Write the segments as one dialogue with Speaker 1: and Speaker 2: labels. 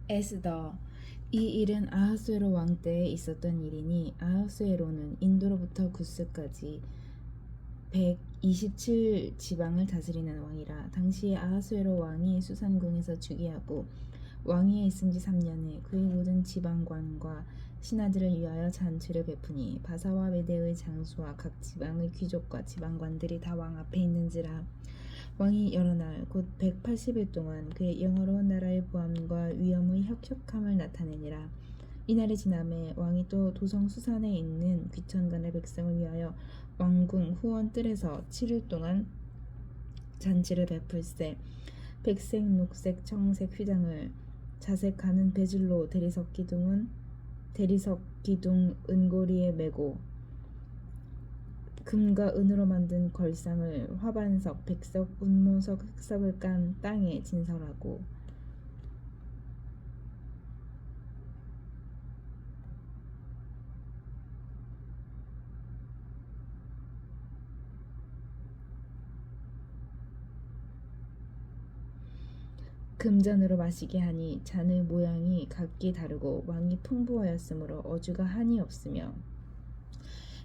Speaker 1: 에스더. 이 일은 아하수에로 왕 때에 있었던 일이니 아하수에로는 인도로부터 구스까지 127 지방을 다스리는 왕이라. 당시에 아하수에로 왕이 수산궁에서 즉위하고 왕위에 있은 지 3년에 그의 모든 지방관과 신하들을 위하여 잔치를 베푸니 바사와 메대의 장수와 각 지방의 귀족과 지방관들이 다 왕 앞에 있는지라. 왕이 여러 날 곧 180일 동안 그의 영화로운 나라의 보암과 위엄의 혁혁함을 나타내니라. 이날이 지남에 왕이 또 도성 수산에 있는 귀천간의 백성을 위하여 왕궁 후원 뜰에서 7일 동안 잔치를 베풀세. 백색, 녹색, 청색 휘장을 자색하는 베질로 대리석 기둥 은고리에 메고 금과 은으로 만든 걸상을 화반석, 백석, 운모석, 흑석을 깐 땅에 진설하고 금잔으로 마시게 하니 잔의 모양이 각기 다르고 왕이 풍부하였으므로 어주가 한이 없으며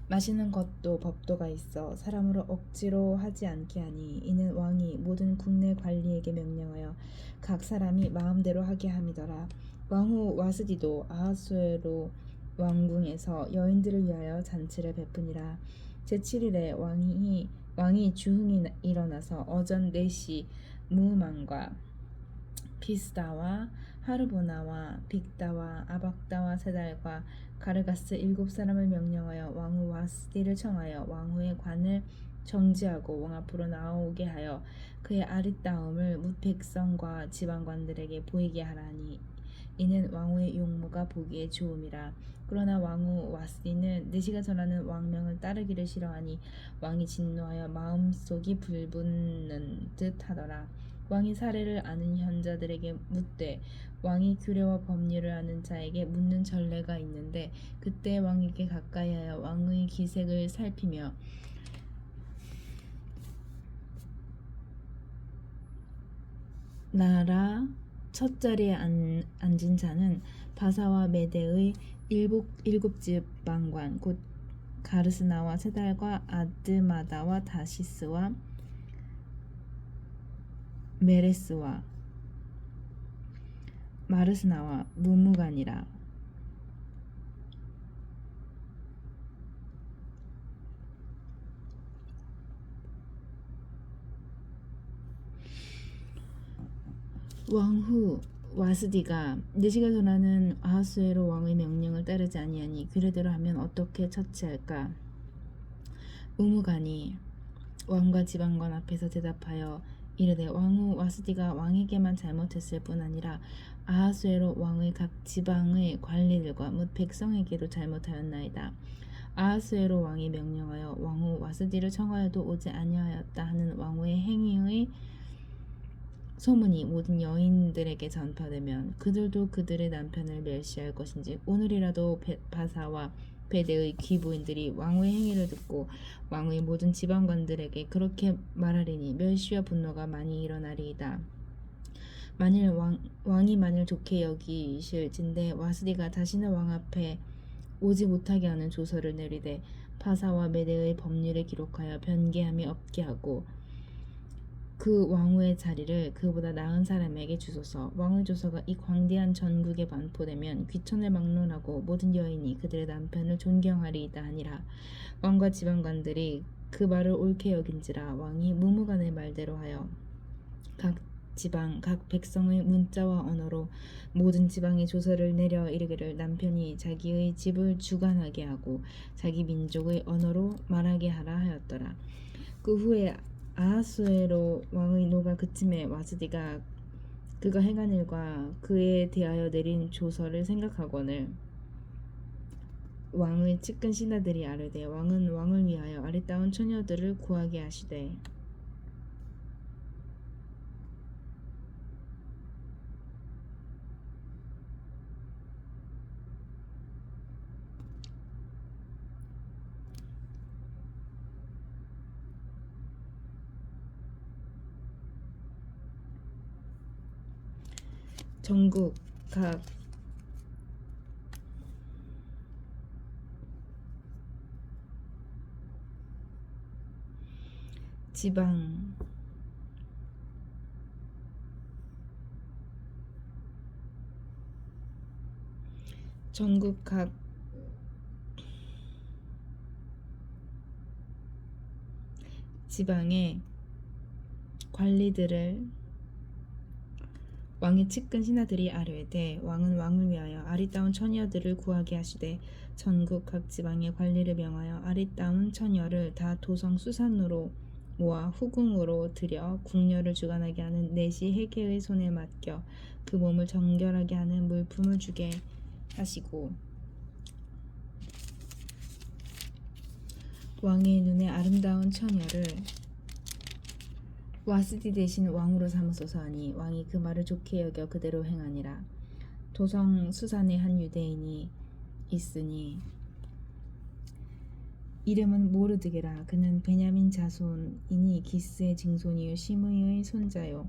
Speaker 1: 마시는 것도 법도가 있어 사람으로 억지로 하지 않게 하니 이는 왕이 모든 국내 관리에게 명령하여 각 사람이 마음대로 하게 함이더라. 왕후 와스디도 아하수에로 왕궁에서 여인들을 위하여 잔치를 베푸니라. 제7일에 왕이 주흥이 일어나서 어전 4시 무만과 비스다와 하르보나와 빅다와 아박다와 세달과 가르가스 7사람을 명령하여 왕후 와스디를 청하여 왕후의 관을 정지하고 왕 앞으로 나오게 하여 그의 아리따움을 뭇 백성과 지방관들에게 보이게 하라니 이는 왕후의 용모가 보기에 좋음이라. 그러나 왕후 와스디는 내시가 전하는 왕명을 따르기를 싫어하니 왕이 진노하여 마음속이 불붙는 듯 하더라. 왕이 사례를 아는 현자들에게 묻되 왕이 규례와 법률을 아는 자에게 묻는 전례가 있는데 그때 왕에게 가까이하여 왕의 기색을 살피며 나라 첫 자리에 앉은 자는 바사와 메대의 일곱 지방관 곧 가르스나와 세달과 아드마다와 다시스와 메레스와 마르스나와 무무간이라. 왕후 와스디가 내시가 전하는 아하수에로 왕의 명령을 따르지 아니하니 그래대로 하면 어떻게 처치할까? 우무간이 왕과 지방관 앞에서 대답하여 이르되 왕후 와스디가 왕에게만 잘못했을 뿐 아니라 아하수에로 왕의 각 지방의 관리들과 뭇 백성에게도 잘못하였나이다. 아하수에로 왕이 명령하여 왕후 와스디를 청하여도 오지 아니하였다 하는 왕후의 행위의 소문이 모든 여인들에게 전파되면 그들도 그들의 남편을 멸시할 것인지 오늘이라도 바사와 베데의 귀부인들이 왕후의 행위를 듣고 왕의 모든 지방관들에게 그렇게 말하리니 멸시와 분노가 많이 일어나리이다. 만일 왕이 만일 좋게 여기실진대 와스디가 다시는 왕 앞에 오지 못하게 하는 조서를 내리되 바사와 메대의 법률에 기록하여 변개함이 없게 하고 그 왕후의 자리를 그보다 나은 사람에게 주소서. 왕의 조서가 이 광대한 전국에 반포되면 귀천을 막론하고 모든 여인이 그들의 남편을 존경하리이다 하니라. 왕과 지방관들이 그 말을 옳게 여긴지라. 왕이 무무간의 말대로 하여 각 지방 각 백성의 문자와 언어로 모든 지방의 조서를 내려 이르기를 남편이 자기의 집을 주관하게 하고 자기 민족의 언어로 말하게 하라 하였더라. 그 후에 아하수에로 왕의 노가 그침에 와스디가 그가 행한 일과 그에 대하여 내린 조서를 생각하거늘 왕의 측근 신하들이 아뢰되 왕은 왕을 위하여 아리따운 처녀들을 구하게 하시되 전국 각 지방 전국 각 지방의 관리들을 왕의 측근 신하들이 아뢰되 왕은 왕을 위하여 아리따운 처녀들을 구하게 하시되 전국 각 지방의 관리를 명하여 아리따운 처녀를 다 도성 수산으로 모아 후궁으로 들여 궁녀를 주관하게 하는 내시 해계의 손에 맡겨 그 몸을 정결하게 하는 물품을 주게 하시고 왕의 눈에 아름다운 처녀를 와스디 대신 왕으로 삼으소서 하니 왕이 그 말을 좋게 여겨 그대로 행하니라. 도성 수산에 한 유대인이 있으니 이름은 모르드게라. 그는 베냐민 자손이니 기스의 증손이요 시므이의 손자요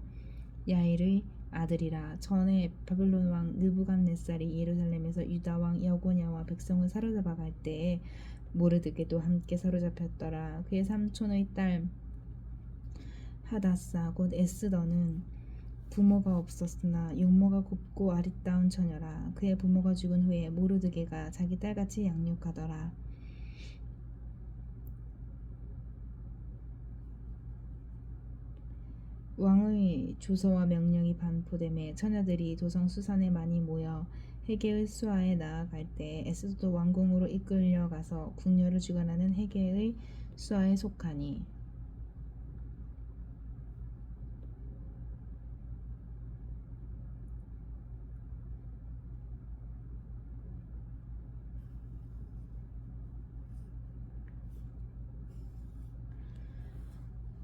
Speaker 1: 야일의 아들이라. 전에 바벨론 왕 느부갓네살이 예루살렘에서 유다 왕 여고냐와 백성을 사로잡아 갈 때에 모르드게도 함께 사로잡혔더라. 그의 삼촌의 딸 하다사 곧 에스더는 부모가 없었으나 용모가 곱고 아리따운 처녀라. 그의 부모가 죽은 후에 모르드게가 자기 딸같이 양육하더라. 왕의 조서와 명령이 반포됨에 처녀들이 도성 수산에 많이 모여 해계의 수하에 나아갈 때 에스더도 왕궁으로 이끌려가서 궁녀를 주관하는 해계의 수하에 속하니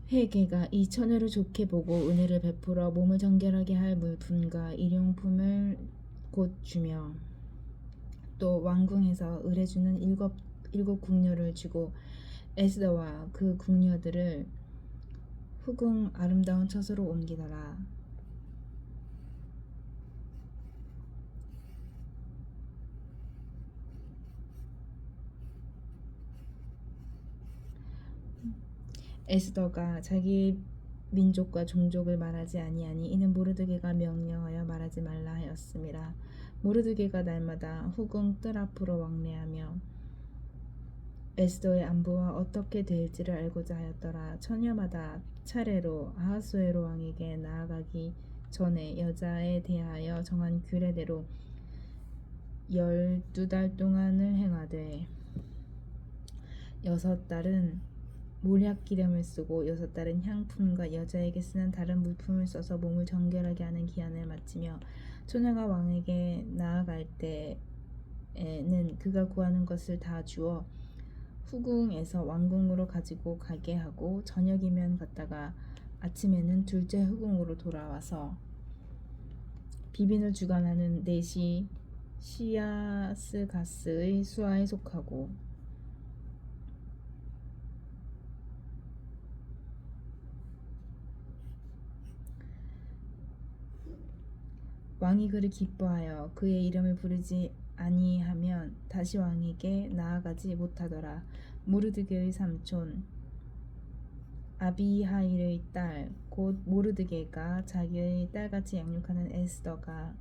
Speaker 1: 회개가 이 처녀를 좋게 보고 은혜를 베풀어 몸을 정결하게 할 물품과 일용품을 곧 주며 또 왕궁에서 의뢰주는 일곱 궁녀를 주고 에스더와 그 궁녀들을 후궁 아름다운 처소로 옮기더라. 에스더가 자기 민족과 종족을 말하지 아니하니 이는 모르드게가 명령하여 말하지 말라 하였음이라. 모르드게가 날마다 후궁 뜰 앞으로 왕래하며 에스더의 안부와 어떻게 될지를 알고자 하였더라. 처녀마다 차례로 아하수에로 왕에게 나아가기 전에 여자에 대하여 정한 규례대로 12달 동안을 행하되 6달은 몰약 기름을 쓰고 6달은 향품과 여자에게 쓰는 다른 물품을 써서 몸을 정결하게 하는 기한을 마치며 처녀가 왕에게 나아갈 때에는 그가 구하는 것을 다 주어 후궁에서 왕궁으로 가지고 가게 하고 저녁이면 갔다가 아침에는 둘째 후궁으로 돌아와서 비빈을 주관하는 넷이 시아스가스의 수하에 속하고 왕이 그를 기뻐하여 그의 이름을 부르지 아니하면 다시 왕에게 나아가지 못하더라. 모르드게의 삼촌 아비하일의 딸 곧 모르드게가 자기의 딸같이 양육하는 에스더가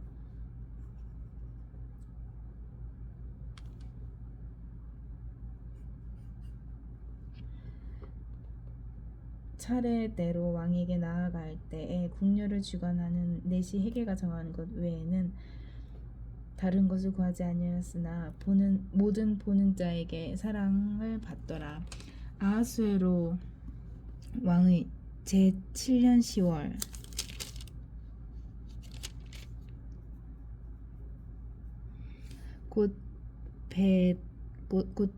Speaker 1: 차례대로 왕에게 나아갈 때에 궁녀를 주관하는 넷이 해계가 정한 것 외에는 다른 것을 구하지 아니하였으나 모든 보는 자에게 사랑을 받더라. 아하수에로 왕의 제7년 10월 곧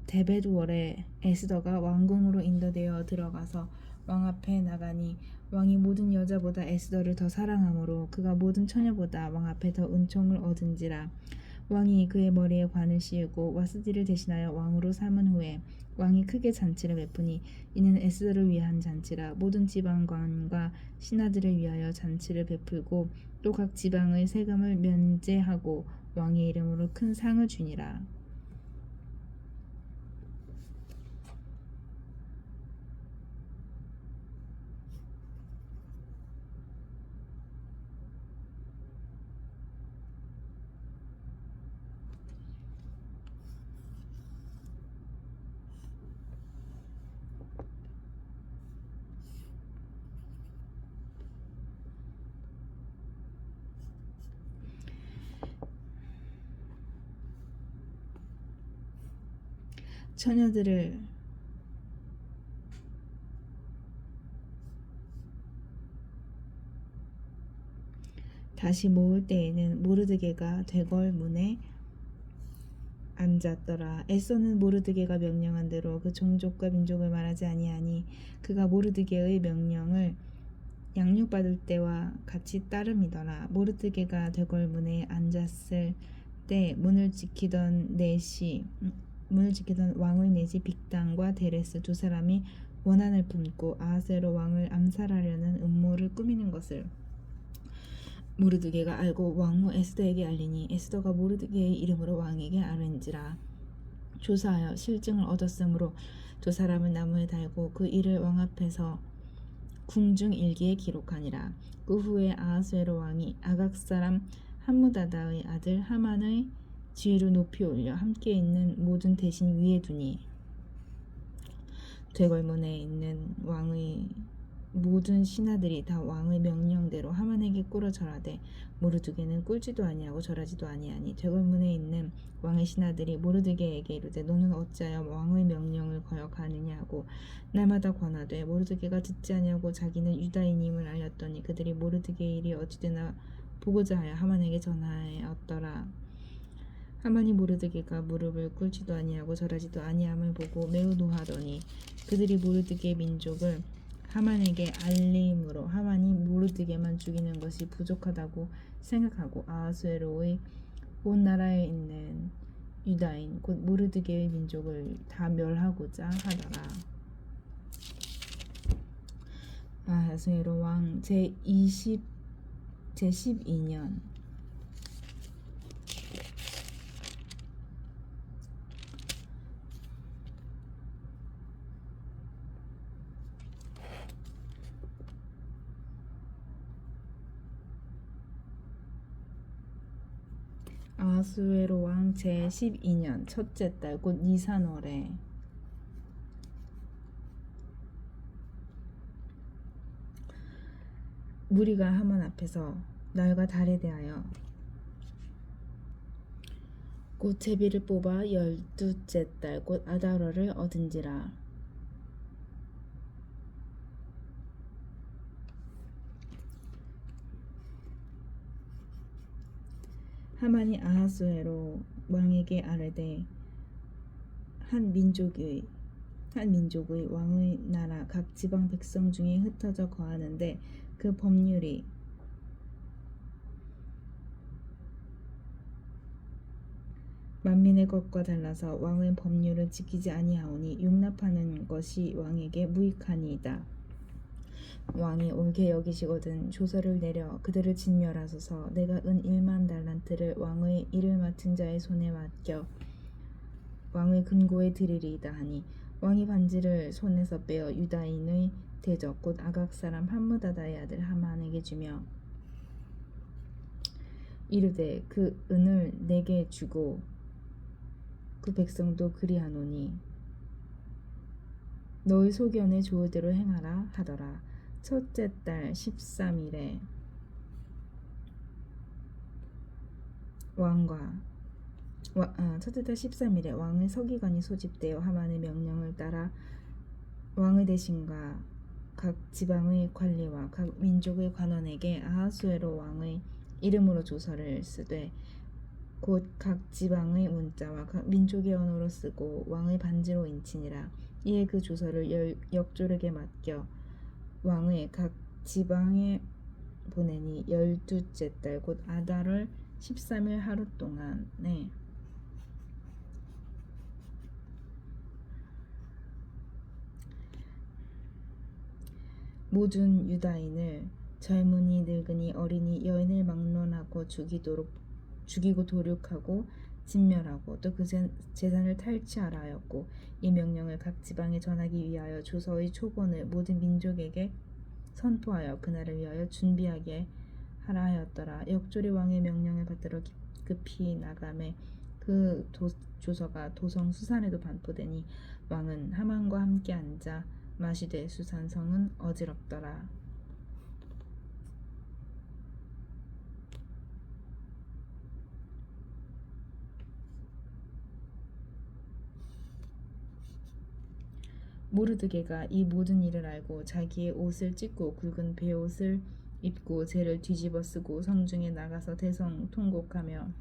Speaker 1: 데벳월에 에스더가 왕궁으로 인도되어 들어가서 왕 앞에 나가니 왕이 모든 여자보다 에스더를 더 사랑하므로 그가 모든 처녀보다 왕 앞에 더 은총을 얻은지라. 왕이 그의 머리에 관을 씌우고 와스디를 대신하여 왕으로 삼은 후에 왕이 크게 잔치를 베푸니 이는 에스더를 위한 잔치라. 모든 지방관과 신하들을 위하여 잔치를 베풀고 또 각 지방의 세금을 면제하고 왕의 이름으로 큰 상을 주니라. 처녀들을 다시 모을 때에는 모르드게가 되걸 문에 앉았더라. 에서는 모르드게가 명령한 대로 그 종족과 민족을 말하지 아니하니 그가 모르드게의 명령을 양육받을 때와 같이 따름이더라. 모르드게가 되걸 문에 앉았을 때 문을 지키던 왕의 넷이 빅단과 데레스 두 사람이 원한을 품고 아하수에로 왕을 암살하려는 음모를 꾸미는 것을 모르드게가 알고 왕후 에스더에게 알리니 에스더가 모르드게의 이름으로 왕에게 아뢰는지라. 조사하여 실증을 얻었으므로 두 사람을 나무에 달고 그 일을 왕 앞에서 궁중 일기에 기록하니라. 그 후에 아하수에로 왕이 아각 사람 함무다다의 아들 하만의 지위를 높이 올려 함께 있는 모든 대신 위에 두니 되걸문에 있는 왕의 모든 신하들이 다 왕의 명령대로 하만에게 꿇어 절하되 모르드게는 꿇지도 아니하고 절하지도 아니하니 되걸문에 있는 왕의 신하들이 모르드게에게 이르되 너는 어찌하여 왕의 명령을 거역하느냐 하고 날마다 권하되 모르드게가 듣지 아니하고 자기는 유다인임을 알렸더니 그들이 모르드게의 일이 어찌되나 보고자 하여 하만에게 전하였더라. 하만이 모르드게가 무릎을 꿇지도 아니하고 절하지도 아니함을 보고 매우 노하더니 그들이 모르드게의 민족을 하만에게 알림으로 하만이 모르드게만 죽이는 것이 부족하다고 생각하고 아하수에로의 온 나라에 있는 유다인 곧 모르드게의 민족을 다 멸하고자 하더라. 아하수에로 왕 제12년 아하수에로 왕 제12년 첫째 달 곧 니산월에 무리가 하만 앞에서 날과 달에 대하여 곧 제비를 뽑아 12째 달 곧 아다러를 얻은지라. 하만이 아하수에로 왕에게 아뢰되 한 민족의 왕의 나라 각 지방 백성 중에 흩어져 거하는데 그 법률이 만민의 것과 달라서 왕의 법률을 지키지 아니하오니 용납하는 것이 왕에게 무익하니이다. 왕이 옳게 여기시거든 조서를 내려 그들을 진멸하소서. 내가 은 1만 달란트를 왕의 일을 맡은 자의 손에 맡겨 왕의 금고에 드리리이다 하니 왕이 반지를 손에서 빼어 유다인의 대적 곧 아각 사람 함무다다의 아들 하만에게 주며 이르되 그 은을 내게 주고 그 백성도 그리하노니 너의 소견에 좋을 대로 행하라 하더라. 첫째 달 13일에 첫째 달 13일에 왕의 서기관이 소집되어 하만의 명령을 따라 왕의 대신과 각 지방의 관리와 각 민족의 관원에게 아하수에로 왕의 이름으로 조서를 쓰되 곧 각 지방의 문자와 각 민족의 언어로 쓰고 왕의 반지로 인치니라. 이에 그 조서를 역조르게 맡겨 왕의 각 지방에 보내니 12째 달 곧 아달월 13일 하루 동안에 모든 유다인을 젊은이 늙은이 어린이 여인을 막론하고 죽이고 도륙하고 진멸하고 또 그 재산을 탈취하라 하였고 이 명령을 각 지방에 전하기 위하여 조서의 초본을 모든 민족에게 선포하여 그날을 위하여 준비하게 하라 하였더라. 역조리 왕의 명령을 받들어 급히 나가매 그 조서가 도성 수산에도 반포되니 왕은 하만과 함께 앉아 마시되 수산성은 어지럽더라. 모르드게가 이 모든 일을 알고 자기의 옷을 찢고 굵은 베옷을 입고 재를 뒤집어 쓰고 성중에 나가서 대성 통곡하며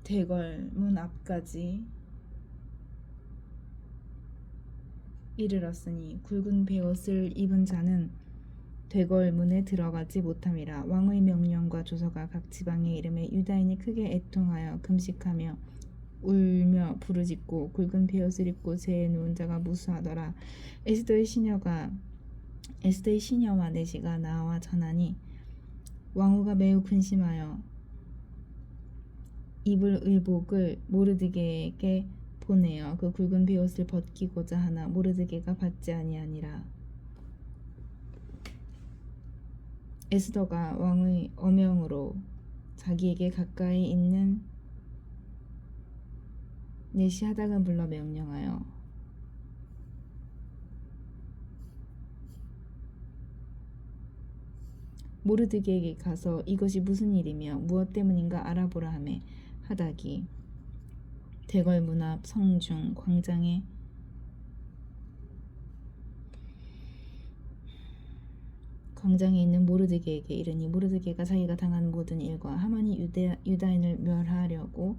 Speaker 1: 대궐 문 앞까지 이르렀으니 굵은 베옷을 입은 자는 대궐 문에 들어가지 못함이라. 왕의 명령과 조서가 각 지방에 이름에 유다인이 크게 애통하여 금식하며 울며 부르짖고 굵은 베옷을 입고 재에 누운 자가 무수하더라. 에스더의 시녀와 내시가 나와 전하니 왕후가 매우 근심하여 입을 의복을 모르드게에게 보내어 그 굵은 베옷을 벗기고자 하나 모르드게가 받지 아니하니라. 에스더가 왕의 어명으로 자기에게 가까이 있는 내시 하닥을 불러 명령하여 모르드게에게 가서 이것이 무슨 일이며 무엇 때문인가 알아보라 하매 하닥이 대궐 문 앞 성중 광장에 있는 모르드게에게 이르니 모르드게가 자기가 당한 모든 일과 하만이 유다인을 멸하려고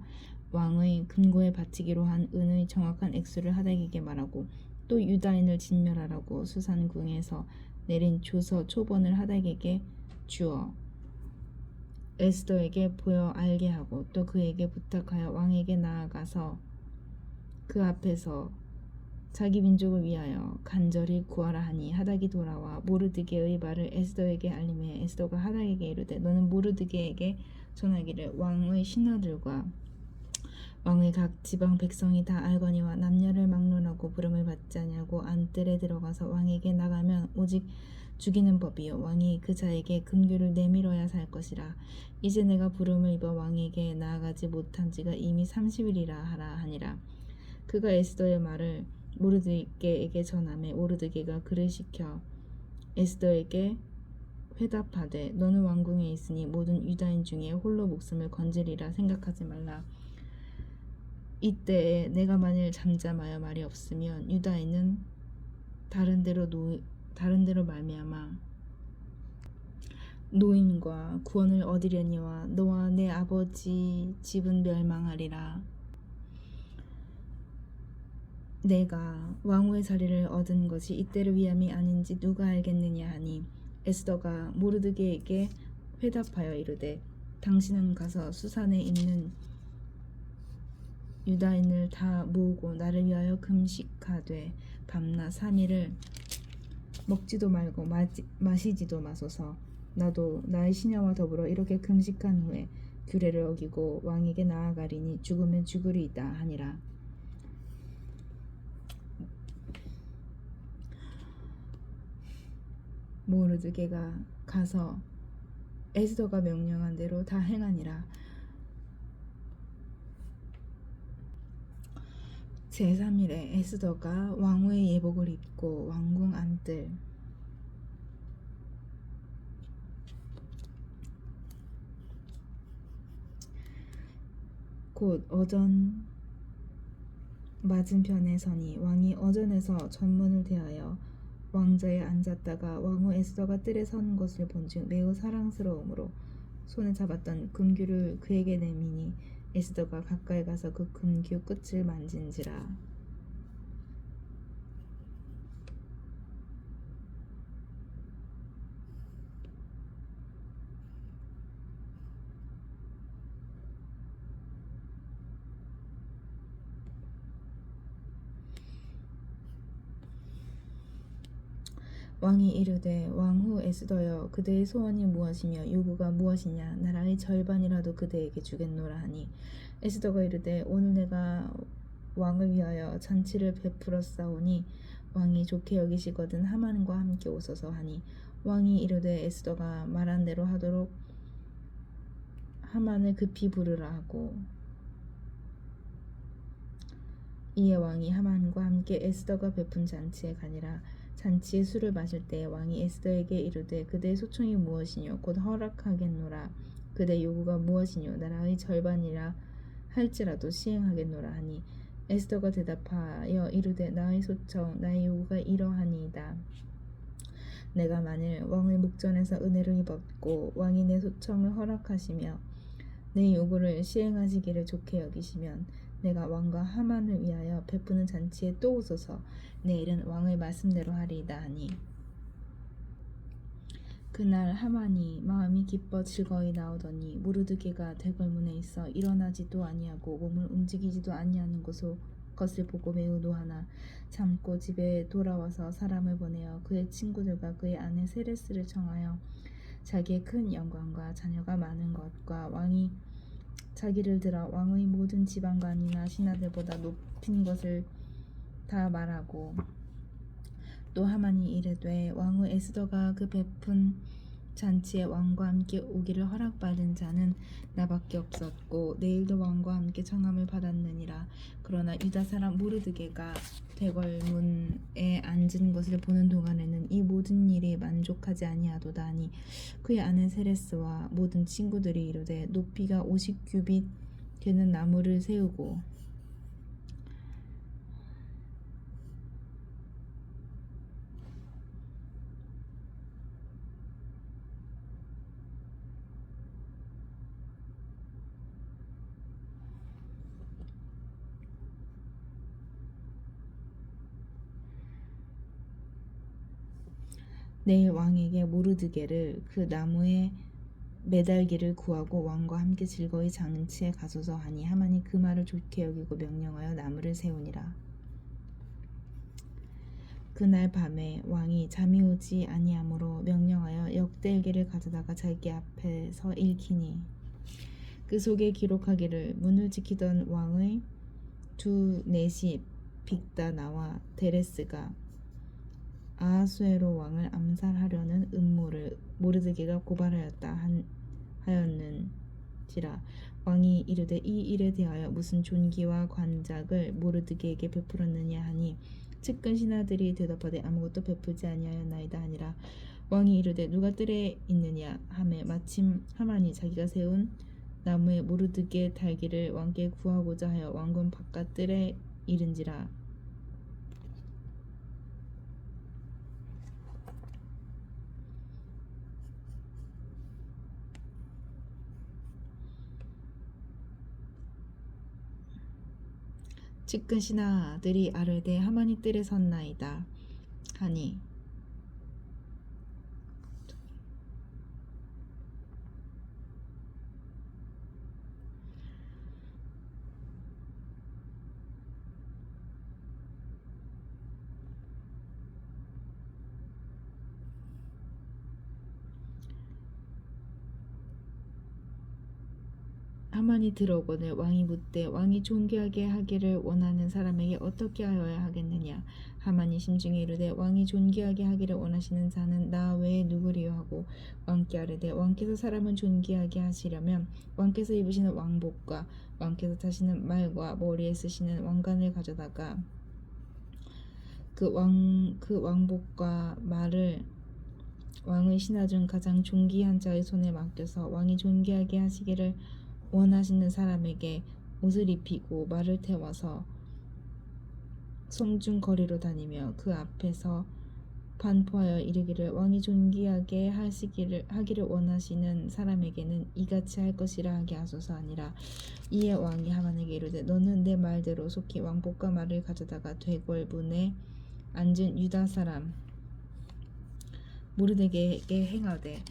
Speaker 1: 왕의 금고에 바치기로 한 은의 정확한 액수를 하닥에게 말하고 또 유다인을 진멸하라고 수산궁에서 내린 조서 초본을 하닥에게 주어 에스더에게 보여 알게 하고 또 그에게 부탁하여 왕에게 나아가서 그 앞에서 자기 민족을 위하여 간절히 구하라 하니 하닥이 돌아와 모르드게의 말을 에스더에게 알림해 에스더가 하닥에게 이르되 너는 모르드게에게 전하기를 왕의 신하들과 왕의 각 지방 백성이 다 알거니와 남녀를 막론하고 부름을 받지 아니하고 안뜰에 들어가서 왕에게 나가면 오직 죽이는 법이요 왕이 그 자에게 금규를 내밀어야 살 것이라. 이제 내가 부름을 입어 왕에게 나아가지 못한 지가 이미 30일이라 하라 하니라. 그가 에스더의 말을 모르드게에게 전하매 모르드게가 그를 시켜 에스더에게 회답하되 너는 왕궁에 있으니 모든 유다인 중에 홀로 목숨을 건지리라 생각하지 말라. 이때에 내가 만일 잠잠하여 말이 없으면 유다인은 다른 데로 말미암아 노인과 구원을 얻으려니와 너와 내 아버지 집은 멸망하리라. 내가 왕후의 자리를 얻은 것이 이때를 위함이 아닌지 누가 알겠느냐 하니 에스더가 모르드게에게 회답하여 이르되 당신은 가서 수산에 있는 유다인을 다 모으고 나를 위하여 금식하되 밤낮 3일을 먹지도 말고 마시지도 마소서. 나도 나의 시녀와 더불어 이렇게 금식한 후에 규례를 어기고 왕에게 나아가리니 죽으면 죽으리이다 하니라. 모르드게가 가서 에스더가 명령한 대로 다 행하니라. 제3일에 에스더가 왕후의 예복을 입고 왕궁 안뜰 곧 어전 맞은편에 서니 왕이 어전에서 전문을 대하여 왕자에 앉았다가 왕후 에스더가 뜰에 선 것을 본즉 매우 사랑스러움으로 손에 잡았던 금규를 그에게 내미니 에스더가 가까이 가서 그 금규 끝을 만진지라. 왕이 이르되 왕후 에스더여 그대의 소원이 무엇이며 요구가 무엇이냐 나라의 절반이라도 그대에게 주겠노라 하니 에스더가 이르되 오늘 내가 왕을 위하여 잔치를 베풀었사오니 왕이 좋게 여기시거든 하만과 함께 오소서 하니 왕이 이르되 에스더가 말한 대로 하도록 하만을 급히 부르라 하고 이에 왕이 하만과 함께 에스더가 베푼 잔치에 가니라. 잔치에 술을 마실 때에 왕이 에스더에게 이르되 그대의 소청이 무엇이뇨 곧 허락하겠노라. 그대 요구가 무엇이뇨 나라의 절반이라 할지라도 시행하겠노라 하니 에스더가 대답하여 이르되 나의 소청 나의 요구가 이러하니이다. 내가 만일 왕의 목전에서 은혜를 입었고 왕이 내 소청을 허락하시며 내 요구를 시행하시기를 좋게 여기시면 내가 왕과 하만을 위하여 베푸는 잔치에 또 오소서. 내일은 왕의 말씀대로 하리이다 하니 그날 하만이 마음이 기뻐 즐거이 나오더니 모르드게가 대궐문에 있어 일어나지도 아니하고 몸을 움직이지도 아니하는 것을 보고 매우 노하나 참고 집에 돌아와서 사람을 보내어 그의 친구들과 그의 아내 세레스를 청하여 자기의 큰 영광과 자녀가 많은 것과 왕이 자기를 들어 왕의 모든 지방관이나 신하들보다 높은 것을 다 말하고 또 하만이 이르되 왕후 에스더가 그 베푼 잔치에 왕과 함께 오기를 허락받은 자는 나밖에 없었고 내일도 왕과 함께 청함을 받았느니라. 그러나 유다 사람 모르드게가 대궐문에 앉은 것을 보는 동안에는 이 모든 일이 만족하지 아니하도다 하니 그의 아내 세레스와 모든 친구들이 이르되 높이가 50규빗 되는 나무를 세우고 내일 왕에게 모르드게를 그 나무에 매달기를 구하고 왕과 함께 즐거이 잔치에 가소서 하니 하만이 그 말을 좋게 여기고 명령하여 나무를 세우니라. 그날 밤에 왕이 잠이 오지 아니하므로 명령하여 역대일기를 가져다가 자기 앞에서 읽히니 그 속에 기록하기를 문을 지키던 왕의 두 넷이 빅다나와 데레스가 아하수에로 왕을 암살하려는 음모를 모르드게가 고발하였다 하였는지라. 왕이 이르되 이 일에 대하여 무슨 존귀와 관작을 모르드게에게 베풀었느냐 하니 측근 신하들이 대답하되 아무것도 베풀지 아니하였나이다 하니라. 왕이 이르되 누가 뜰에 있느냐 하매 마침 하만이 자기가 세운 나무에 모르드게 달기를 왕께 구하고자 하여 왕궁 바깥 뜰에 이른지라. 측근 신하들이 아르되 하만이 뜰에 섰나이다 하니 하만이 들어오거늘 왕이 묻되 왕이 존귀하게 하기를 원하는 사람에게 어떻게 하여야 하겠느냐. 하만이 심중에 이르되 왕이 존귀하게 하기를 원하시는 자는 나 외에 누구리요 하고 왕께 아뢰되 왕께서 사람을 존귀하게 하시려면 왕께서 입으시는 왕복과 왕께서 타시는 말과 머리에 쓰시는 왕관을 가져다가 그 왕복과 말을 왕의 신하 중 가장 존귀한 자의 손에 맡겨서 왕이 존귀하게 하시기를 원하시는 사람에게 옷을 입히고 말을 태워서 성중 거리로 다니며 그 앞에서 반포하여 이르기를 왕이 존귀하게 하기를 원하시는 사람에게는 이같이 할 것이라 하게 하소서 하니라. 이에 왕이 하만에게 이르되 너는 내 말대로 속히 왕복과 말을 가져다가 대궐문에 앉은 유다 사람 모르드게에게 행하되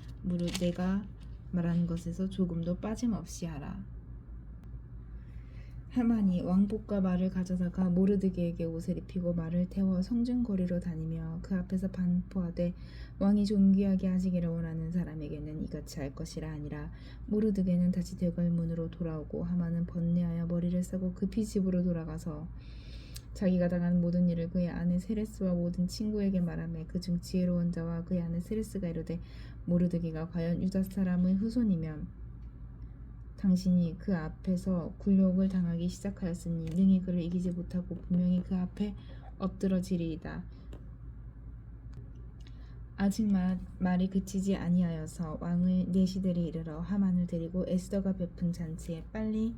Speaker 1: 내가 말한 것에서 조금도 빠짐없이 하라. 하만이 왕복과 말을 가져다가 모르드게에게 옷을 입히고 말을 태워 성중거리로 다니며 그 앞에서 반포하되 왕이 존귀하게 하시기를 원하는 사람에게는 이같이 할 것이라 하니라. 모르드게는 다시 대궐문으로 돌아오고 하만은 번뇌하여 머리를 싸고 급히 집으로 돌아가서 자기가 당한 모든 일을 그의 아내 세레스와 모든 친구에게 말하며 그중 지혜로운 자와 그의 아내 세레스가 이르되 모르드게가 과연 유다 사람의 후손이면 당신이 그 앞에서 굴욕을 당하기 시작하였으니 능히 그를 이기지 못하고 분명히 그 앞에 엎드러지리이다. 아직 말이 그치지 아니하여서 왕의 내시들이 이르러 하만을 데리고 에스더가 베푼 잔치에 빨리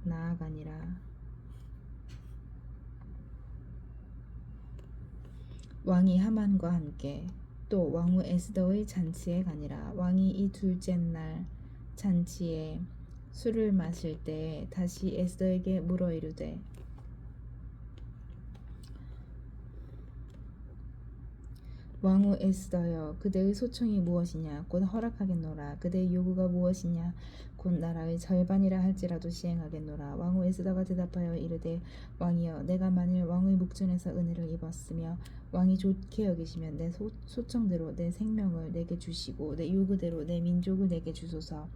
Speaker 1: 나아가니라. 왕이 하만과 함께 또 왕후 에스더의 잔치에 가니라. 왕이 이 둘째 날 잔치에 술을 마실 때에 다시 에스더에게 물어 이르되 왕후 에스더여, 그대의 소청이 무엇이냐? 곧 허락하겠노라. 그대의 요구가 무엇이냐? 곧 나라의 절반이라 할지라도 시행하겠노라. 왕후 에스더가 대답하여 이르되 왕이여, 내가 만일 왕의 목전에서 은혜를 입었으며 왕이 좋게 여기시면 내 소청대로 내 생명을 내게 주시고 내 요구대로 내 민족을 내게 주소서.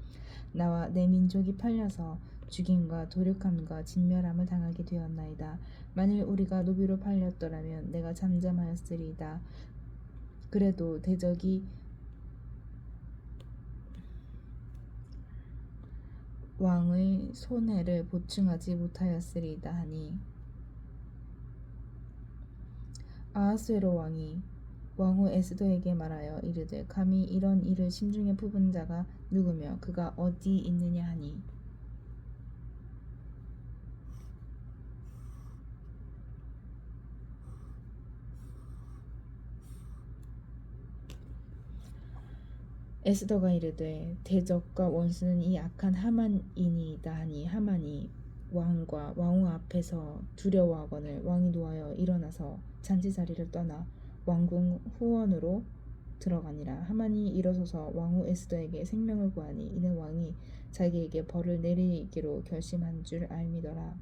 Speaker 1: 나와 내 민족이 팔려서 죽임과 도륙함과 진멸함을 당하게 되었나이다. 만일 우리가 노비로 팔렸더라면 내가 잠잠하였으리이다. 그래도 대적이 왕의 손해를 보충하지 못하였으리이다 하니 아하수에로 왕이 왕후 에스더에게 말하여 이르되 감히 이런 일을 심중에 품은 자가 누구며 그가 어디 있느냐 하니 에스더가 이르되 대적과 원수는 이 악한 하만이니이다 하니 하만이 왕과 왕후 앞에서 두려워하거늘 왕이 노하여 일어나서 잔치 자리를 떠나 왕궁 후원으로 들어가니라. 하만이 일어서서 왕후 에스더에게 생명을 구하니 이는 왕이 자기에게 벌을 내리기로 결심한 줄 알미더라.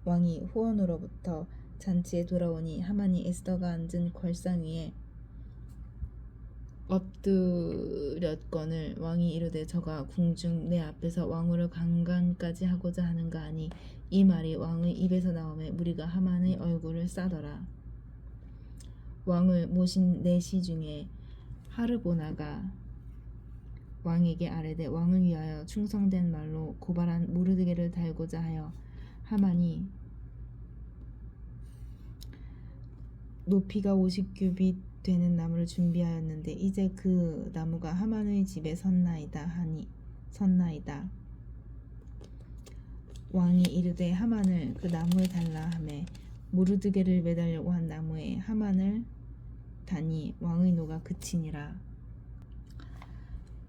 Speaker 1: 왕이 후원으로부터 잔치에 돌아오니 하만이 에스더가 앉은 궐상 위에 엎드렸거늘 왕이 이르되 저가 궁중 내 앞에서 왕후를 강간까지 하고자 하는가 하니 이 말이 왕의 입에서 나오매 무리가 하만의 얼굴을 싸더라. 왕을 모신 내시 중에 하르보나가 왕에게 아뢰되 왕을 위하여 충성된 말로 고발한 모르드게를 달고자 하여 하만이 높이가 50규빗 되는 나무를 준비하였는데 이제 그 나무가 하만의 집에 섰나이다. 왕이 이르되 하만을 그 나무에 달라 하매 모르드게를 매달려고 한 나무에 하만을 다니 왕의 노가 그치니라.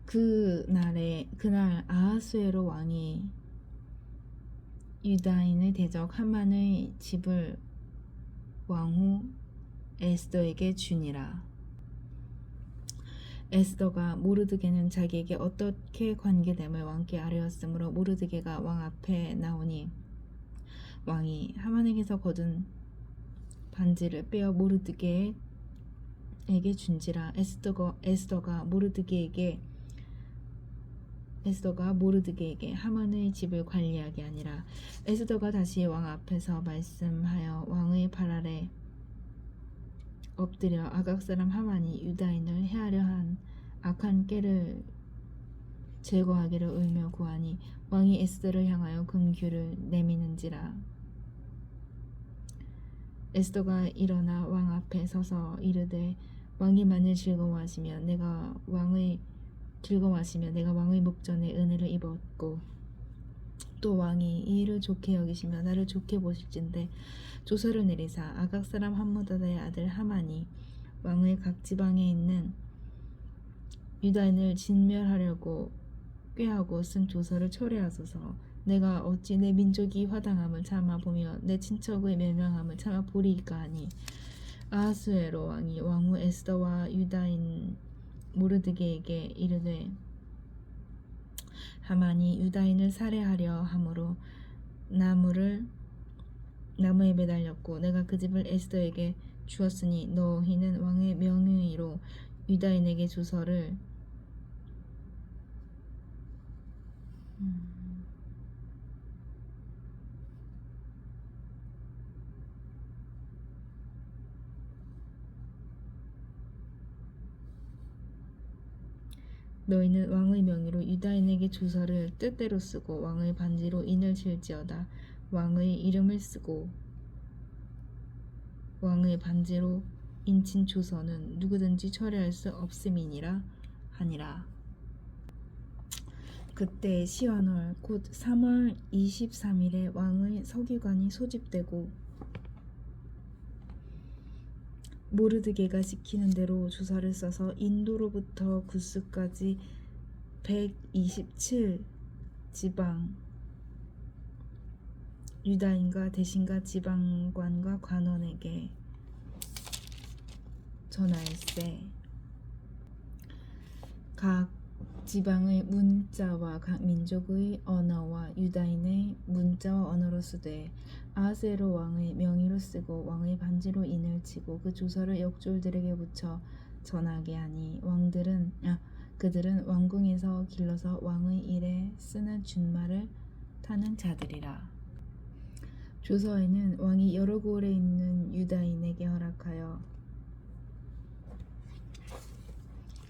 Speaker 1: 그날 아하수에로 왕이 유다인의 대적 하만의 집을 왕후 에스더에게 주니라. 에스더가 모르드게는 자기에게 어떻게 관계됨을 왕께 아뢰었으므로 모르드게가 왕 앞에 나오니 왕이 하만에게서 거둔 반지를 빼어 모르드게에게 준지라. 에스더가 모르드게에게 하만의 집을 관리하게 하니라. 에스더가 다시 왕 앞에서 말씀하여 왕의 발 아래 엎드려 아각 사람 하만이 유다인을 해하려 한 악한 꾀를 제거하기를 울며 구하니 왕이 에스더를 향하여 금규를 내미는지라. 에스더가 일어나 왕 앞에 서서 이르되 왕이 만일 즐거워하시면 내가 왕의 목전에 은혜를 입었고 또 왕이 이 일을 좋게 여기시며 나를 좋게 보실진대 조서를 내리사 아각 사람 함므다다의 아들 하만이 왕의 각 지방에 있는 유다인을 진멸하려고 꾀하고 쓴 조서를 초래하소서. 내가 어찌 내 민족이 화당함을 참아 보며 내 친척의 멸망함을 참아 보리이까 하니 아하수에로 왕이 왕후 에스더와 유다인 모르드게에게 이르되 하만이 유다인을 살해하려 함으로 나무에 매달렸고 내가 그 집을 에스더에게 주었으니 너희는 왕의 명의로 유다인에게 주서를 너희는 왕의 명의로 유다인에게 주서를 뜻대로 쓰고 왕의 반지로 인을 칠지어다. 왕의 이름을 쓰고 왕의 반지로 인친 주서는 누구든지 철회할 수 없음이니라 하니라. 그때 시완월 곧 3월 23일에 왕의 서기관이 소집되고 모르드게가 시키는 대로 주사를 써서 인도로부터 구스까지 127 지방 유다인과 대신과 지방관과 관원에게 전할세. 각 지방의 문자와 각 민족의 언어와 유다인의 문자와 언어로 쓰되 아하스웨로 왕의 명의로 쓰고 왕의 반지로 인을 치고 그 조서를 역졸들에게 붙여 전하게 하니 그들은 왕궁에서 길러서 왕의 일에 쓰는 준말을 타는 자들이라. 조서에는 왕이 여러 고을에 있는 유다인에게 허락하여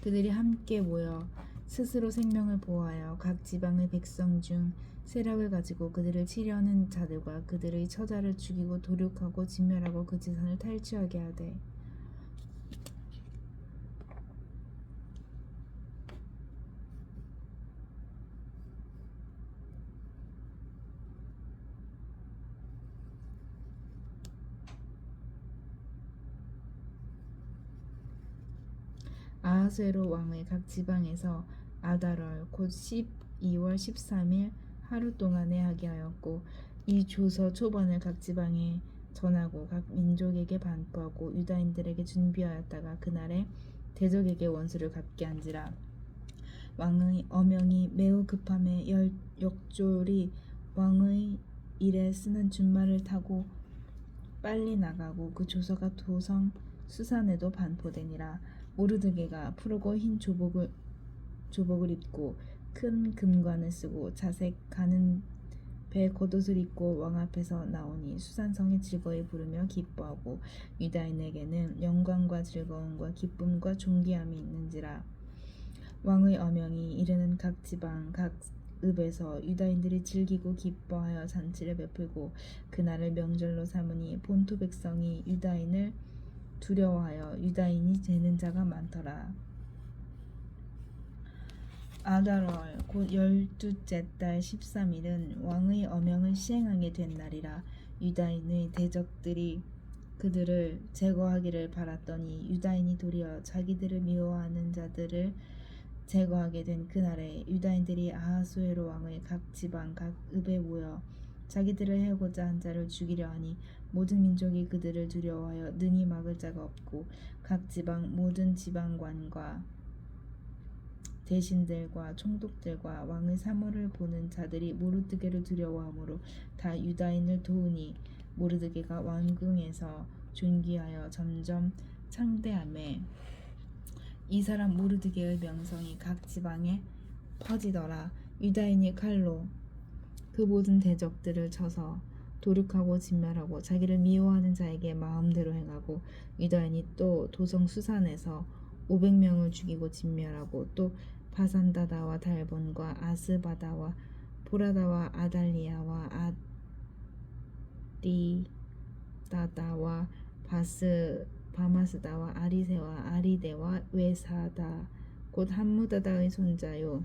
Speaker 1: 그들이 함께 모여 스스로 생명을 보호하여 각 지방의 백성 중 세력을 가지고 그들을 치려는 자들과 그들의 처자를 죽이고 도륙하고 진멸하고 그 재산을 탈취하게 하되 아하스웨로 왕의 각 지방에서 아달월 곧 12월 13일 하루 동안에 하게 하였고 이 조서 초본을 각 지방에 전하고 각 민족에게 반포하고 유다인들에게 준비하였다가 그날에 대적에게 원수를 갚게 한지라. 왕의 어명이 매우 급함에 역졸이 왕의 일에 쓰는 준말을 타고 빨리 나가고 그 조서가 도성 수산에도 반포되니라. 모르드게가 푸르고 흰 조복을 입고 큰 금관을 쓰고 자색 가는 배 겉옷을 입고 왕 앞에서 나오니 수산성이 즐거이 부르며 기뻐하고 유다인에게는 영광과 즐거움과 기쁨과 존귀함이 있는지라. 왕의 어명이 이르는 각 지방 각 읍에서 유다인들이 즐기고 기뻐하여 잔치를 베풀고 그날을 명절로 삼으니 본토 백성이 유다인을 두려워하여 유다인이 되는 자가 많더라. 아달월 곧 12째 달 13일은 왕의 어명을 시행하게 된 날이라. 유다인의 대적들이 그들을 제거하기를 바랐더니 유다인이 도리어 자기들을 미워하는 자들을 제거하게 된 그날에 유다인들이 아하수에로 왕의 각 지방 각 읍에 모여 자기들을 해고자 한 자를 죽이려 하니 모든 민족이 그들을 두려워하여 능히 막을 자가 없고 각 지방 모든 지방관과 대신들과 총독들과 왕의 사물을 보는 자들이 모르드게를 두려워하므로 다 유다인을 도우니 모르드게가 왕궁에서 존귀하여 점점 창대하매 이 사람 모르드게의 명성이 각 지방에 퍼지더라. 유다인이 칼로 그 모든 대적들을 쳐서 도륙하고 진멸하고 자기를 미워하는 자에게 마음대로 행하고 유다인이 또 도성 수산에서 500명을 죽이고 진멸하고 또 바산다다와 달본과 아스바다와 보라다와 아달리아와 아디다다와 바마스다와 아리세와 아리데와 외사다 곧 함무다다의 손자요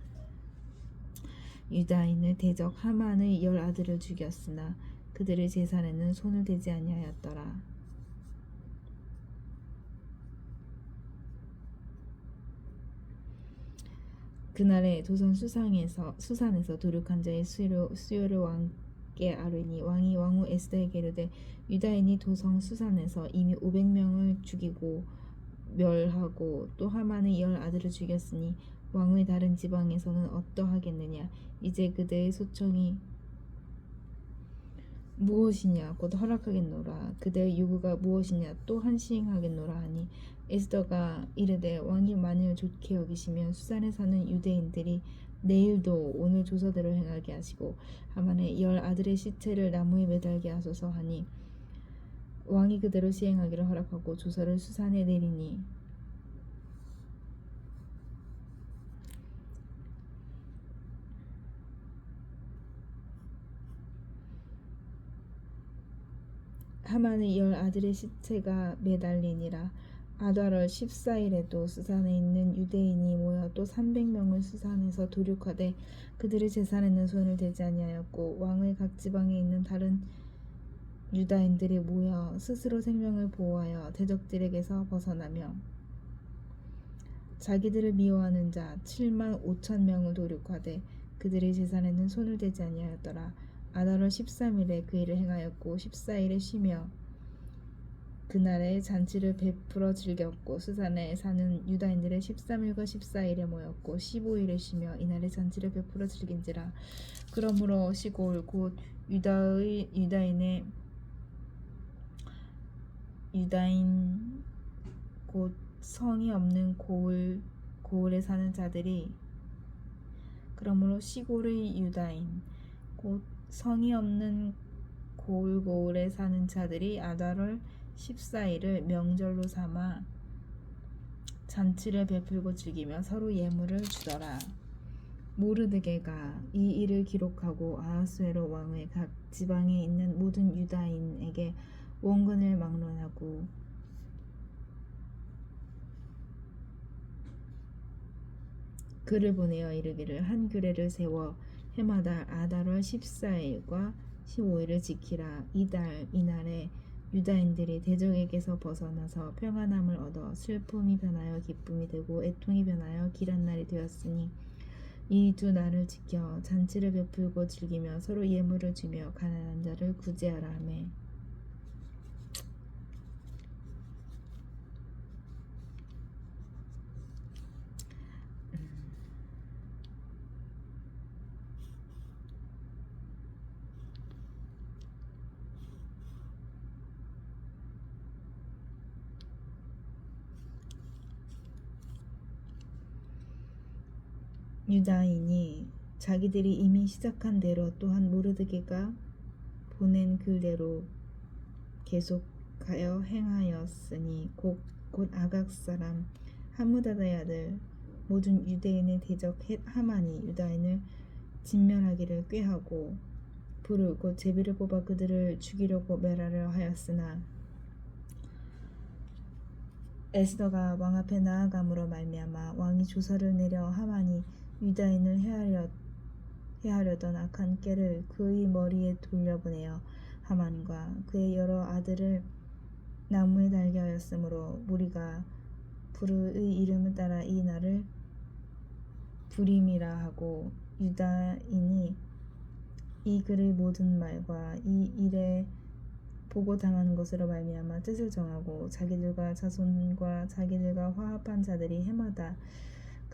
Speaker 1: 유다인의 대적 하만의 10 아들을 죽였으나 그들의 재산에는 손을 대지 아니하였더라. 그날에 도성 수산에서 도륙한 자의 수요를 왕께 아뢰니 왕이 왕후 에스더에게 이르되 유다인이 도성 수산에서 이미 500명을 죽이고 멸하고 또 하만의 10 아들을 죽였으니 왕의 다른 지방에서는 어떠하겠느냐. 이제 그대의 소총이 무엇이냐 곧 허락하겠노라. 그대의 요구가 무엇이냐 또 한시행하겠노라 하니 에스더가 이르되 왕이 만일 좋게 여기시면 수산에 사는 유대인들이 내일도 오늘 조서대로 행하게 하시고 하만의 10 아들의 시체를 나무에 매달게 하소서 하니 왕이 그대로 시행하기를 허락하고 조서를 수산에 내리니 하만의 10 아들의 시체가 매달리니라. 아달월 14일에도 수산에 있는 유대인이 모여 또 300명을 수산에서 도륙하되 그들의 재산에는 손을 대지 아니하였고 왕의 각 지방에 있는 다른 유다인들이 모여 스스로 생명을 보호하여 대적들에게서 벗어나며 자기들을 미워하는 자 7만 5천 명을 도륙하되 그들의 재산에는 손을 대지 아니하였더라. 아달월 13일에 그 일을 행하였고 14일에 쉬며 그날에 잔치를 베풀어 즐겼고 수산에 사는 유다인들의 13일과 14일에 모였고 15일에 쉬며 이날에 잔치를 베풀어 즐긴지라. 그러므로 시골 곧 유다인 곧 성이 없는 고을에 사는 자들이 그러므로 시골의 유다인 곧 성이 없는 고을에 사는 자들이 아달월 14일을 명절로 삼아 잔치를 베풀고 즐기며 서로 예물을 주더라. 모르드게가 이 일을 기록하고 아하수에로 왕의 각 지방에 있는 모든 유다인에게 원근을 막론하고 글을 보내어 이르기를 한 규례를 세워 해마다 아달월 14일과 15일을 지키라. 이날에 유다인들이 대적에게서 벗어나서 평안함을 얻어 슬픔이 변하여 기쁨이 되고 애통이 변하여 길한 날이 되었으니 이 두 날을 지켜 잔치를 베풀고 즐기며 서로 예물을 주며 가난한 자를 구제하라 하매 유다인이 자기들이 이미 시작한 대로 또한 모르드게가 보낸 글대로 계속하여 행하였으니 곧 아각 사람 하무다다의 아들 모든 유대인의 대적 하만이 유다인을 진멸하기를 꾀하고 불을 곧 제비를 뽑아 그들을 죽이려고 멸하려 하였으나 에스더가 왕 앞에 나아감으로 말미암아 왕이 조서를 내려 하만이 유다인을 해하려던 악한 꾀를 그의 머리에 돌려보내어 하만과 그의 여러 아들을 나무에 달게 하였으므로 무리가 불의 이름을 따라 이 날을 부림이라 하고 유다인이 이 글의 모든 말과 이 일에 보고 당하는 것으로 말미암아 뜻을 정하고 자기들과 자손과 자기들과 화합한 자들이 해마다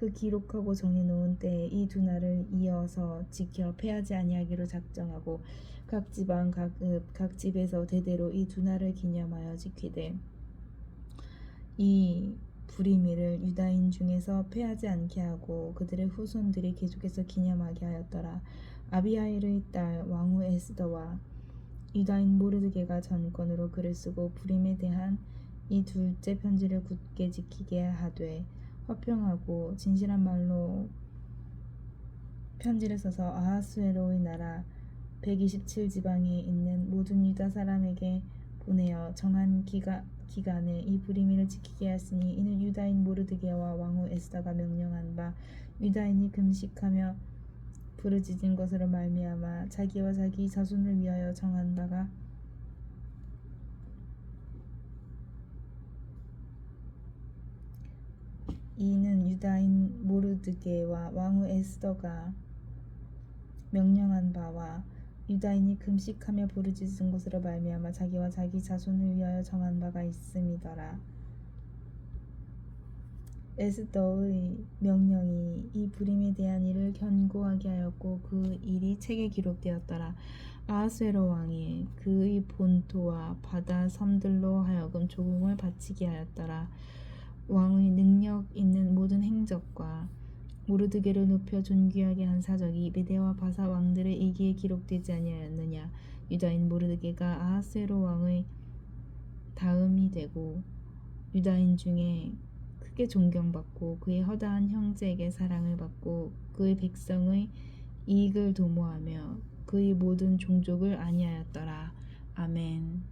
Speaker 1: 그 기록하고 정해놓은 때에 이 두 날을 이어서 지켜 패하지 아니하기로 작정하고 각 지방 각 집에서 대대로 이 두 날을 기념하여 지키되 이 부리미를 유다인 중에서 패하지 않게 하고 그들의 후손들이 계속해서 기념하게 하였더라. 아비하일의 딸 왕후 에스더와 유다인 모르드게가 전권으로 글을 쓰고 부림에 대한 이 둘째 편지를 굳게 지키게 하되 화평하고 진실한 말로 편지를 써서 아하수에로의 나라 127지방에 있는 모든 유다 사람에게 보내어 정한 기간에 이 부리미를 지키게 하였으니 이는 유다인 모르드게와 왕후 에스더가 명령한 바 유다인이 금식하며 부르짖은 것으로 말미암아 자기와 자기 자손을 위하여 정한 바가 이는 유다인 모르드게와 왕후 에스더가 명령한 바와 유다인이 금식하며 부르짖은 것으로 말미암아 자기와 자기 자손을 위하여 정한 바가 있음이더라. 에스더의 명령이 이 부림에 대한 일을 견고하게 하였고 그 일이 책에 기록되었더라. 아하수에로 왕이 그의 본토와 바다 섬들로 하여금 조공을 바치게 하였더라. 왕의 능력 있는 모든 행적과 모르드게를 높여 존귀하게 한 사적이 메대와 바사 왕들의 일기에 기록되지 아니하였느냐. 유다인 모르드게가 아하수에로 왕의 다음이 되고 유다인 중에 크게 존경받고 그의 허다한 형제에게 사랑을 받고 그의 백성의 이익을 도모하며 그의 모든 종족을 안위하였더라. 아멘.